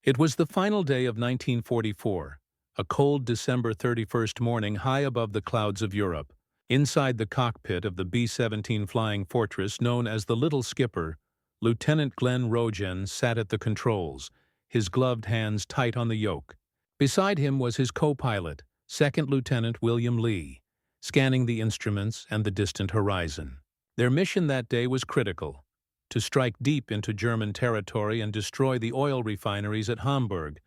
It was the final day of 1944, a cold December 31st morning high above the clouds of Europe. Inside the cockpit of the B-17 flying fortress known as the Little Skipper, Lieutenant Glenn Rojan sat at the controls, his gloved hands tight on the yoke. Beside him was his co-pilot, Second Lieutenant William Lee, scanning the instruments and the distant horizon. Their mission that day was critical: to strike deep into German territory and destroy the oil refineries at Hamburg,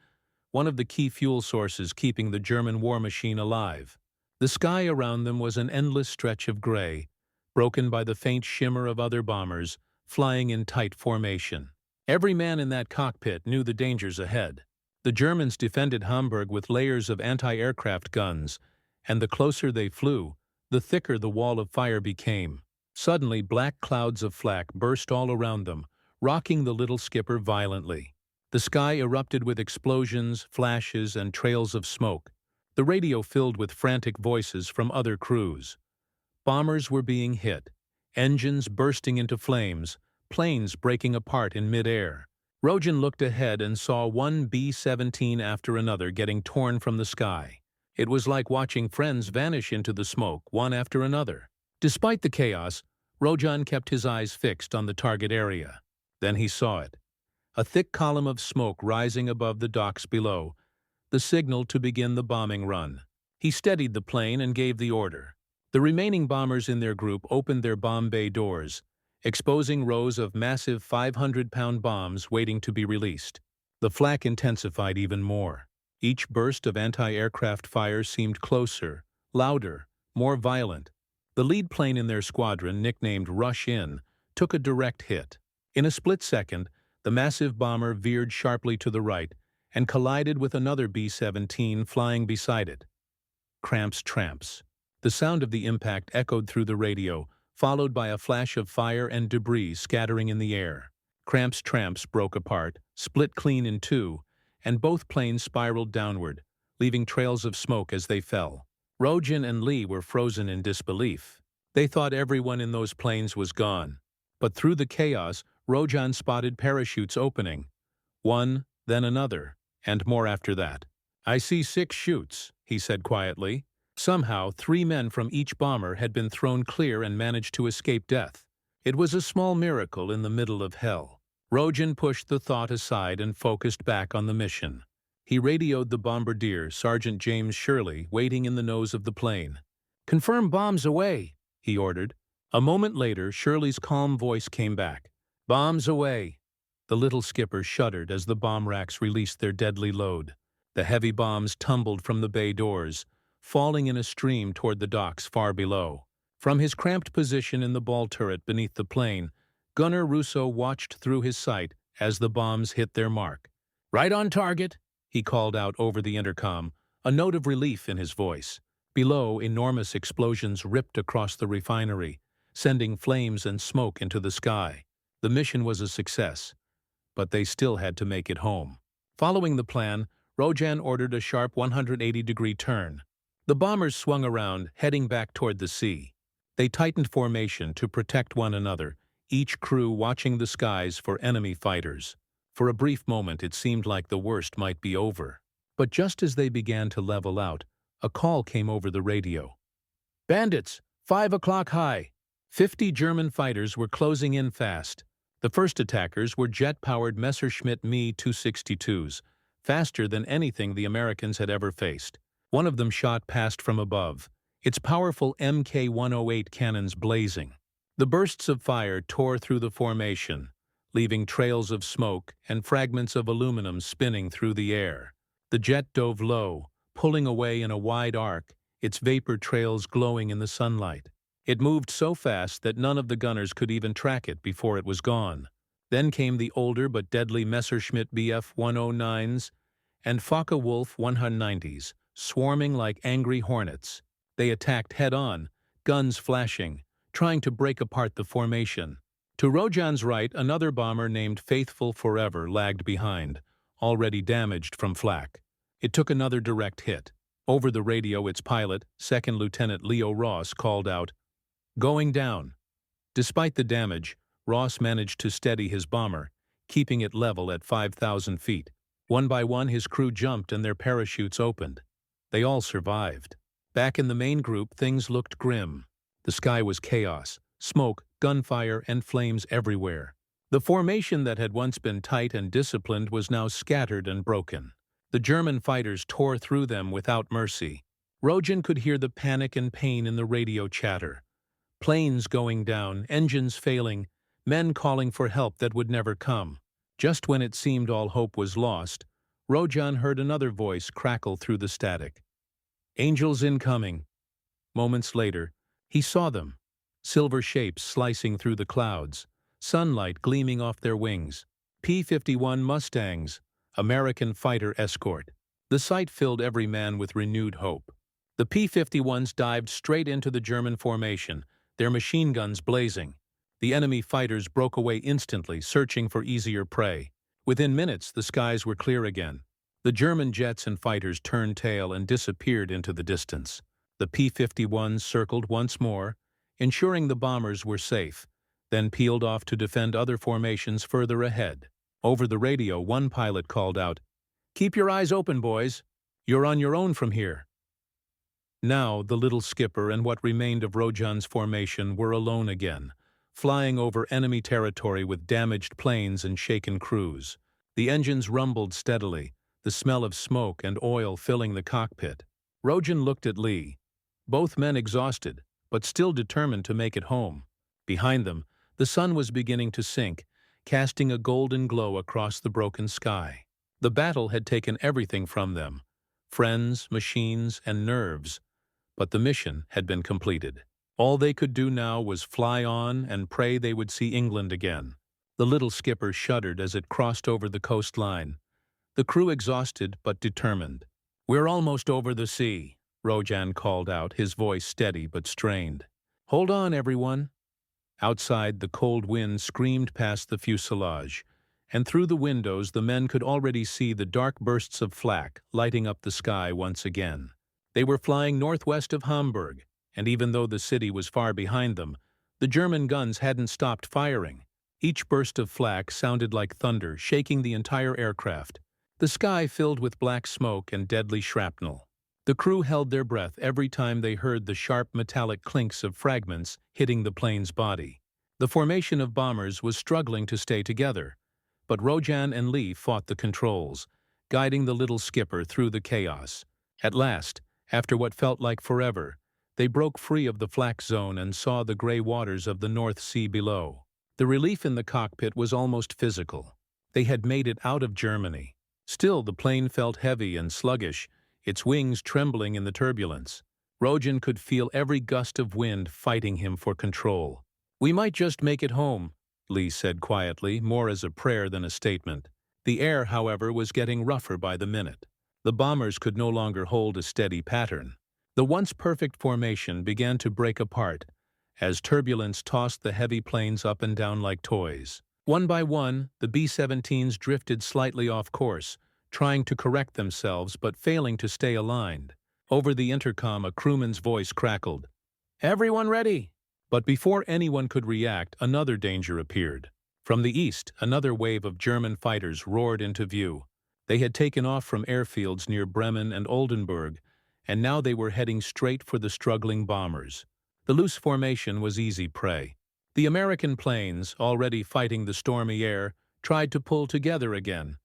one of the key fuel sources keeping the German war machine alive. The sky around them was an endless stretch of gray, broken by the faint shimmer of other bombers flying in tight formation. Every man in that cockpit knew the dangers ahead. The Germans defended Hamburg with layers of anti-aircraft guns, and the closer they flew, the thicker the wall of fire became. Suddenly, black clouds of flak burst all around them, rocking the Little Skipper violently. The sky erupted with explosions, flashes, and trails of smoke, the radio filled with frantic voices from other crews. Bombers were being hit, engines bursting into flames, planes breaking apart in midair. Rojan looked ahead and saw one B-17 after another getting torn from the sky. It was like watching friends vanish into the smoke, one after another. Despite the chaos, Rojan kept his eyes fixed on the target area. Then he saw it. A thick column of smoke rising above the docks below, the signal to begin the bombing run. He steadied the plane and gave the order. The remaining bombers in their group opened their bomb bay doors, exposing rows of massive 500-pound bombs waiting to be released. The flak intensified even more. Each burst of anti-aircraft fire seemed closer, louder, more violent. The lead plane in their squadron, nicknamed Rush In, took a direct hit. In a split second, the massive bomber veered sharply to the right and collided with another B-17 flying beside it. Cramps, tramps. The sound of the impact echoed through the radio, followed by a flash of fire and debris scattering in the air. Cramps, tramps broke apart, split clean in two, and both planes spiraled downward, leaving trails of smoke as they fell. Rojan and Lee were frozen in disbelief. They thought everyone in those planes was gone. But through the chaos, Rojan spotted parachutes opening. One, then another, and more after that. "I see 6 chutes," he said quietly. Somehow, 3 men from each bomber had been thrown clear and managed to escape death. It was a small miracle in the middle of hell. Rojan pushed the thought aside and focused back on the mission. He radioed the bombardier, Sergeant James Shirley, waiting in the nose of the plane. "Confirm bombs away," he ordered. A moment later, Shirley's calm voice came back. "Bombs away." The Little Skipper shuddered as the bomb racks released their deadly load. The heavy bombs tumbled from the bay doors, falling in a stream toward the docks far below. From his cramped position in the ball turret beneath the plane, Gunner Russo watched through his sight as the bombs hit their mark. "Right on target," he called out over the intercom, a note of relief in his voice. Below, enormous explosions ripped across the refinery, sending flames and smoke into the sky. The mission was a success, but they still had to make it home. Following the plan, Rojan ordered a sharp 180-degree turn. The bombers swung around, heading back toward the sea. They tightened formation to protect one another, each crew watching the skies for enemy fighters. For a brief moment, it seemed like the worst might be over. But just as they began to level out, a call came over the radio. "Bandits, 5 o'clock high." 50 German fighters were closing in fast. The first attackers were jet-powered Messerschmitt Me-262s, faster than anything the Americans had ever faced. One of them shot past from above, its powerful Mk-108 cannons blazing. The bursts of fire tore through the formation, leaving trails of smoke and fragments of aluminum spinning through the air. The jet dove low, pulling away in a wide arc, its vapor trails glowing in the sunlight. It moved so fast that none of the gunners could even track it before it was gone. Then came the older but deadly Messerschmitt Bf-109s and Focke-Wulf 190s, swarming like angry hornets. They attacked head-on, guns flashing, trying to break apart the formation. To Rojan's right, another bomber named Faithful Forever lagged behind, already damaged from flak. It took another direct hit. Over the radio, its pilot, Second Lieutenant Leo Ross, called out, "Going down." Despite the damage, Ross managed to steady his bomber, keeping it level at 5,000 feet. One by one his crew jumped and their parachutes opened. They all survived. Back in the main group, things looked grim. The sky was chaos, smoke, gunfire, and flames everywhere. The formation that had once been tight and disciplined was now scattered and broken. The German fighters tore through them without mercy. Rojan could hear the panic and pain in the radio chatter. Planes going down, engines failing, men calling for help that would never come. Just when it seemed all hope was lost, Rojan heard another voice crackle through the static. "Angels incoming." Moments later, he saw them. Silver shapes slicing through the clouds, sunlight gleaming off their wings. P-51 Mustangs, American fighter escort. The sight filled every man with renewed hope. The P-51s dived straight into the German formation, their machine guns blazing. The enemy fighters broke away instantly, searching for easier prey. Within minutes, the skies were clear again. The German jets and fighters turned tail and disappeared into the distance. The P-51s circled once more, ensuring the bombers were safe, then peeled off to defend other formations further ahead. Over the radio, one pilot called out, "Keep your eyes open, boys. You're on your own from here." Now, the little skipper and what remained of Rojan's formation were alone again, flying over enemy territory with damaged planes and shaken crews. The engines rumbled steadily, the smell of smoke and oil filling the cockpit. Rojan looked at Lee. Both men exhausted, but still determined to make it home. Behind them, the sun was beginning to sink, casting a golden glow across the broken sky. The battle had taken everything from them: friends, machines, and nerves. But the mission had been completed. All they could do now was fly on and pray they would see England again. The little skipper shuddered as it crossed over the coastline. The crew exhausted but determined. "We're almost over the sea," Rojan called out, his voice steady but strained. "Hold on, everyone." Outside, the cold wind screamed past the fuselage, and through the windows the men could already see the dark bursts of flak lighting up the sky once again. They were flying northwest of Hamburg, and even though the city was far behind them, the German guns hadn't stopped firing. Each burst of flak sounded like thunder, shaking the entire aircraft. The sky filled with black smoke and deadly shrapnel. The crew held their breath every time they heard the sharp metallic clinks of fragments hitting the plane's body. The formation of bombers was struggling to stay together, but Rojan and Lee fought the controls, guiding the little skipper through the chaos. At last, after what felt like forever, they broke free of the flak zone and saw the gray waters of the North Sea below. The relief in the cockpit was almost physical. They had made it out of Germany. Still, the plane felt heavy and sluggish, its wings trembling in the turbulence. Rojan could feel every gust of wind fighting him for control. "We might just make it home," Lee said quietly, more as a prayer than a statement. The air, however, was getting rougher by the minute. The bombers could no longer hold a steady pattern. The once perfect formation began to break apart as turbulence tossed the heavy planes up and down like toys. One by one, the B-17s drifted slightly off course, trying to correct themselves but failing to stay aligned. Over the intercom, a crewman's voice crackled, "Everyone ready?" But before anyone could react, another danger appeared. From the east, another wave of German fighters roared into view. They had taken off from airfields near Bremen and Oldenburg, and now they were heading straight for the struggling bombers. The loose formation was easy prey. The American planes, already fighting the stormy air, tried to pull together again.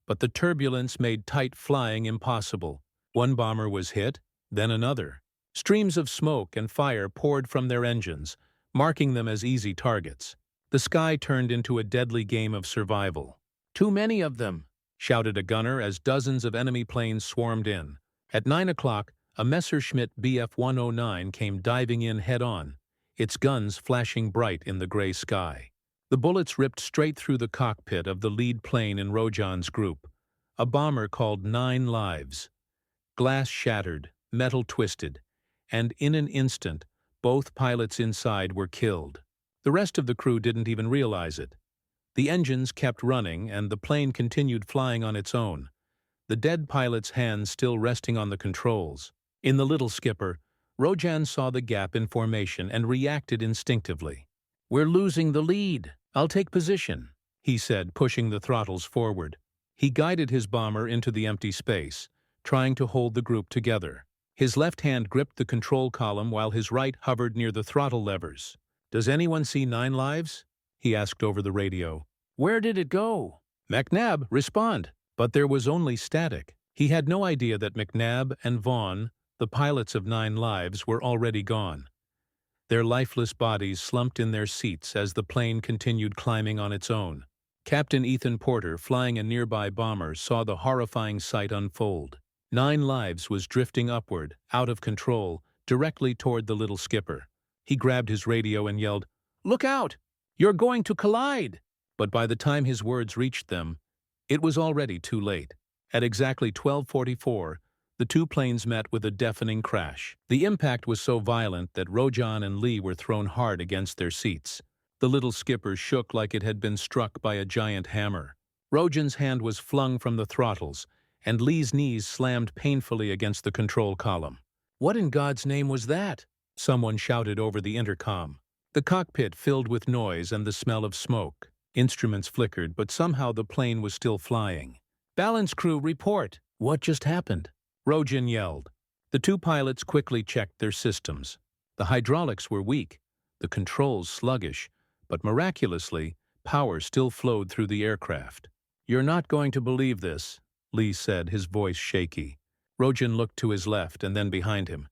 But the turbulence made tight flying impossible. One bomber was hit, then another. Streams of smoke and fire poured from their engines, marking them as easy targets. The sky turned into a deadly game of survival. "Too many of them," shouted a gunner as dozens of enemy planes swarmed in. At 9 o'clock, a Messerschmitt Bf-109 came diving in head-on, its guns flashing bright in the gray sky. The bullets ripped straight through the cockpit of the lead plane in Rojan's group, a bomber called 9 Lives. Glass shattered, metal twisted, and in an instant, both pilots inside were killed. The rest of the crew didn't even realize it. The engines kept running, and the plane continued flying on its own, the dead pilot's hands still resting on the controls. In the little skipper, Rojan saw the gap in formation and reacted instinctively. "We're losing the lead. I'll take position," he said, pushing the throttles forward. He guided his bomber into the empty space, trying to hold the group together. His left hand gripped the control column while his right hovered near the throttle levers. "Does anyone see 9 lives?" he asked over the radio. "Where did it go?" "McNabb, respond!" But there was only static. He had no idea that McNabb and Vaughn, the pilots of 9 lives, were already gone. Their lifeless bodies slumped in their seats as the plane continued climbing on its own. Captain Ethan Porter, flying a nearby bomber, saw the horrifying sight unfold. 9 lives was drifting upward, out of control, directly toward the little skipper. He grabbed his radio and yelled, "Look out! You're going to collide!" But by the time his words reached them, it was already too late. At exactly 12:44, the two planes met with a deafening crash. The impact was so violent that Rojan and Lee were thrown hard against their seats. The little skipper shook like it had been struck by a giant hammer. Rojan's hand was flung from the throttles, and Lee's knees slammed painfully against the control column. "What in God's name was that?" someone shouted over the intercom. The cockpit filled with noise and the smell of smoke. Instruments flickered, but somehow the plane was still flying. "Balance crew, report! What just happened?" Rojan yelled. The two pilots quickly checked their systems. The hydraulics were weak, the controls sluggish, but miraculously, power still flowed through the aircraft. "You're not going to believe this," Lee said, his voice shaky. Rojan looked to his left and then behind him,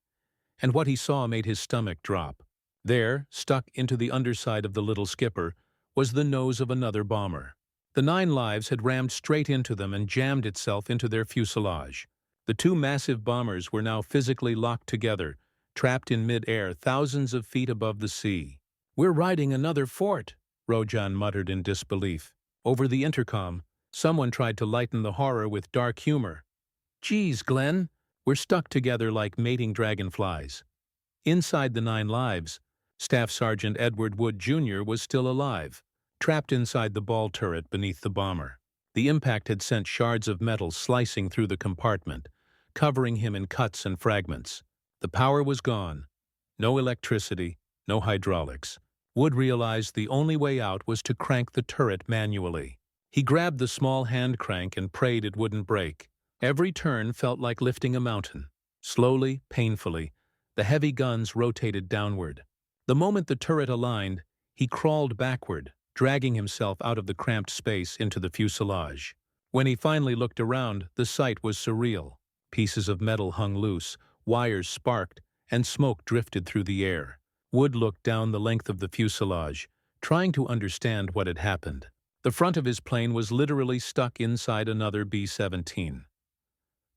and what he saw made his stomach drop. There, stuck into the underside of the little skipper, was the nose of another bomber. The 9 lives had rammed straight into them and jammed itself into their fuselage. The two massive bombers were now physically locked together, trapped in mid-air thousands of feet above the sea. "We're riding another fort," Rojan muttered in disbelief. Over the intercom, someone tried to lighten the horror with dark humor. "Geez, Glenn, we're stuck together like mating dragonflies." Inside the 9 lives, Staff Sergeant Edward Wood Jr. was still alive, trapped inside the ball turret beneath the bomber. The impact had sent shards of metal slicing through the compartment, covering him in cuts and fragments. The power was gone. No electricity, no hydraulics. Wood realized the only way out was to crank the turret manually. He grabbed the small hand crank and prayed it wouldn't break. Every turn felt like lifting a mountain. Slowly, painfully, the heavy guns rotated downward. The moment the turret aligned, he crawled backward, dragging himself out of the cramped space into the fuselage. When he finally looked around, the sight was surreal. Pieces of metal hung loose, wires sparked, and smoke drifted through the air. Wood looked down the length of the fuselage, trying to understand what had happened. The front of his plane was literally stuck inside another B-17.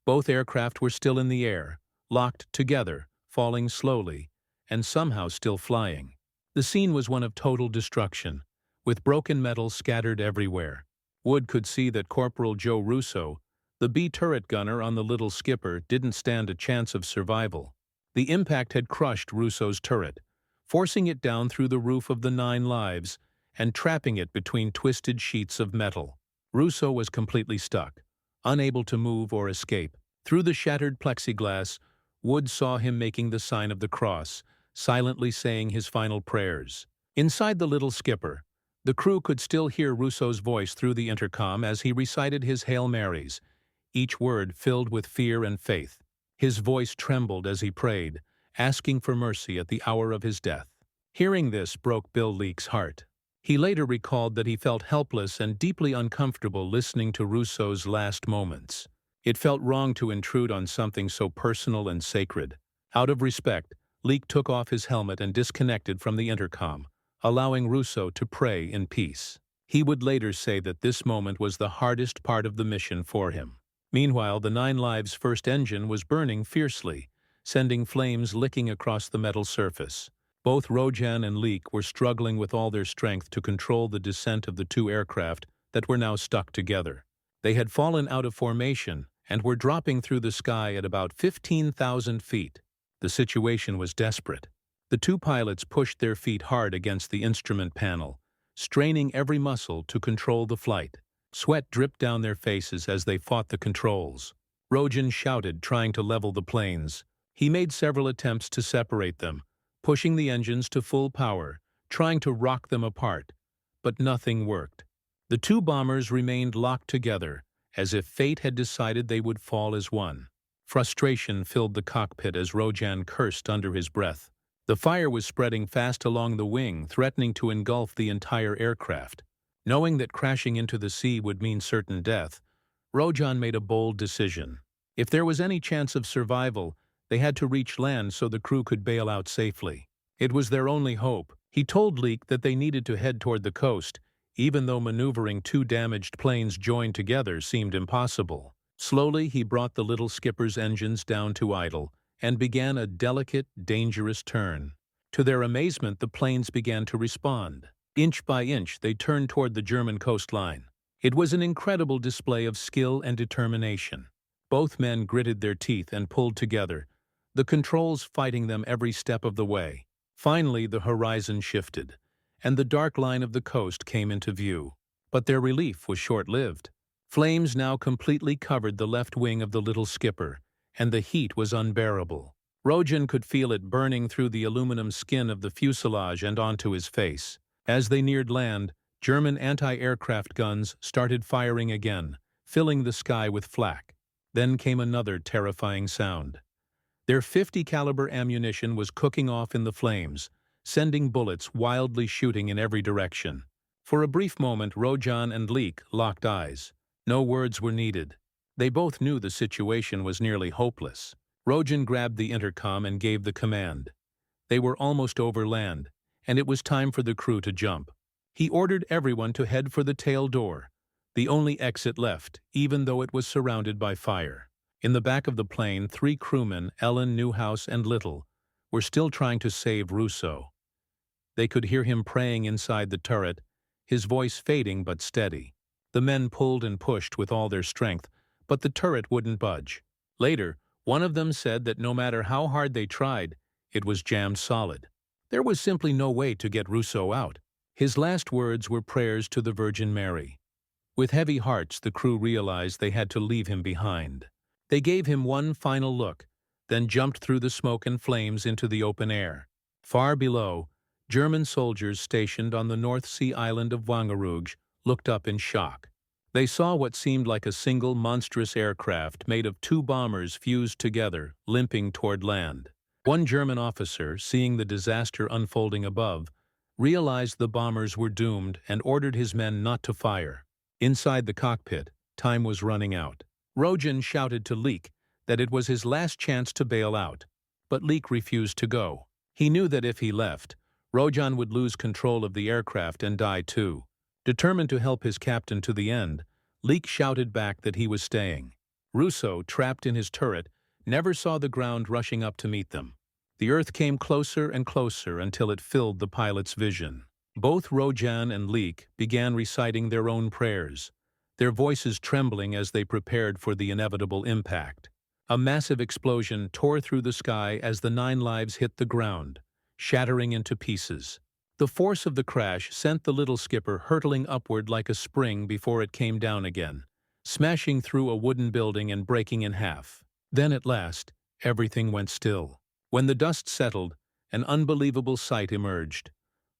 Both aircraft were still in the air, locked together, falling slowly, and somehow still flying. The scene was one of total destruction, with broken metal scattered everywhere. Wood could see that Corporal Joe Russo, the B-turret gunner on the little skipper, didn't stand a chance of survival. The impact had crushed Russo's turret, forcing it down through the roof of the 9 lives and trapping it between twisted sheets of metal. Russo was completely stuck, unable to move or escape. Through the shattered plexiglass, Wood saw him making the sign of the cross, silently saying his final prayers. Inside the little skipper, the crew could still hear Russo's voice through the intercom as he recited his Hail Marys, each word filled with fear and faith. His voice trembled as he prayed, asking for mercy at the hour of his death. Hearing this broke Bill Leake's heart. He later recalled that he felt helpless and deeply uncomfortable listening to Russo's last moments. It felt wrong to intrude on something so personal and sacred. Out of respect, Leake took off his helmet and disconnected from the intercom, allowing Russo to pray in peace. He would later say that this moment was the hardest part of the mission for him. Meanwhile, the 9 lives' first engine was burning fiercely, sending flames licking across the metal surface. Both Rojan and Leake were struggling with all their strength to control the descent of the two aircraft that were now stuck together. They had fallen out of formation and were dropping through the sky at about 15,000 feet. The situation was desperate. The two pilots pushed their feet hard against the instrument panel, straining every muscle to control the flight. Sweat dripped down their faces as they fought the controls. Rojan shouted, trying to level the planes. He made several attempts to separate them, pushing the engines to full power, trying to rock them apart, but nothing worked. The two bombers remained locked together, as if fate had decided they would fall as one. Frustration filled the cockpit as Rojan cursed under his breath. The fire was spreading fast along the wing, threatening to engulf the entire aircraft. Knowing that crashing into the sea would mean certain death, Rojan made a bold decision. If there was any chance of survival, they had to reach land so the crew could bail out safely. It was their only hope. He told Leek that they needed to head toward the coast, even though maneuvering two damaged planes joined together seemed impossible. Slowly, he brought the little skipper's engines down to idle and began a delicate, dangerous turn. To their amazement, the planes began to respond. Inch by inch, they turned toward the German coastline. It was an incredible display of skill and determination. Both men gritted their teeth and pulled together, the controls fighting them every step of the way. Finally, the horizon shifted, and the dark line of the coast came into view. But their relief was short-lived. Flames now completely covered the left wing of the little skipper, and the heat was unbearable. Rojan could feel it burning through the aluminum skin of the fuselage and onto his face. As they neared land, German anti-aircraft guns started firing again, filling the sky with flak. Then came another terrifying sound. Their .50 caliber ammunition was cooking off in the flames, sending bullets wildly shooting in every direction. For a brief moment, Rojan and Leek locked eyes. No words were needed. They both knew the situation was nearly hopeless. Rojan grabbed the intercom and gave the command. They were almost over land, and it was time for the crew to jump. He ordered everyone to head for the tail door, the only exit left, even though it was surrounded by fire. In the back of the plane, 3 crewmen, Ellen, Newhouse, and Little, were still trying to save Russo. They could hear him praying inside the turret, his voice fading but steady. The men pulled and pushed with all their strength, but the turret wouldn't budge. Later, one of them said that no matter how hard they tried, it was jammed solid. There was simply no way to get Russo out. His last words were prayers to the Virgin Mary. With heavy hearts, the crew realized they had to leave him behind. They gave him one final look, then jumped through the smoke and flames into the open air. Far below, German soldiers stationed on the North Sea island of Wangerooge looked up in shock. They saw what seemed like a single monstrous aircraft made of 2 bombers fused together, limping toward land. One German officer, seeing the disaster unfolding above, realized the bombers were doomed and ordered his men not to fire. Inside the cockpit, time was running out. Rojan shouted to Leek that it was his last chance to bail out, but Leek refused to go. He knew that if he left, Rojan would lose control of the aircraft and die too. Determined to help his captain to the end, Leek shouted back that he was staying. Russo, trapped in his turret, never saw the ground rushing up to meet them. The earth came closer and closer until it filled the pilot's vision. Both Rojan and Leek began reciting their own prayers, their voices trembling as they prepared for the inevitable impact. A massive explosion tore through the sky as the 9 lives hit the ground, shattering into pieces. The force of the crash sent the little skipper hurtling upward like a spring before it came down again, smashing through a wooden building and breaking in half. Then at last, everything went still. When the dust settled, an unbelievable sight emerged.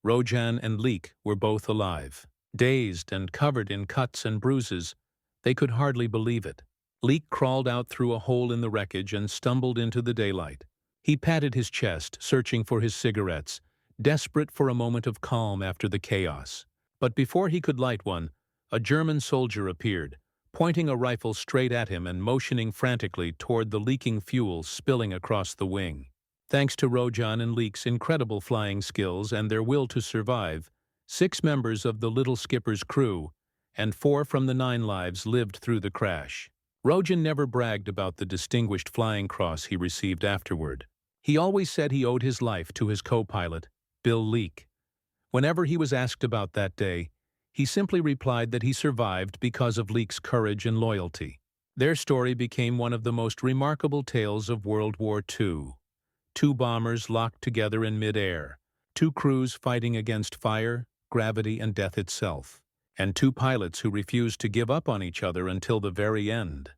Rojan and Leek were both alive. Dazed and covered in cuts and bruises, they could hardly believe it. Leek crawled out through a hole in the wreckage and stumbled into the daylight. He patted his chest, searching for his cigarettes, desperate for a moment of calm after the chaos. But before he could light one, a German soldier appeared, pointing a rifle straight at him and motioning frantically toward the leaking fuel spilling across the wing. Thanks to Rojan and Leek's incredible flying skills and their will to survive, 6 members of the little skipper's crew and 4 from the 9 lives lived through the crash. Rojan never bragged about the distinguished flying cross he received afterward. He always said he owed his life to his co-pilot, Bill Leek. Whenever he was asked about that day, he simply replied that he survived because of Leek's courage and loyalty. Their story became one of the most remarkable tales of World War II. 2 bombers locked together in midair, 2 crews fighting against fire, gravity, and death itself, and 2 pilots who refused to give up on each other until the very end.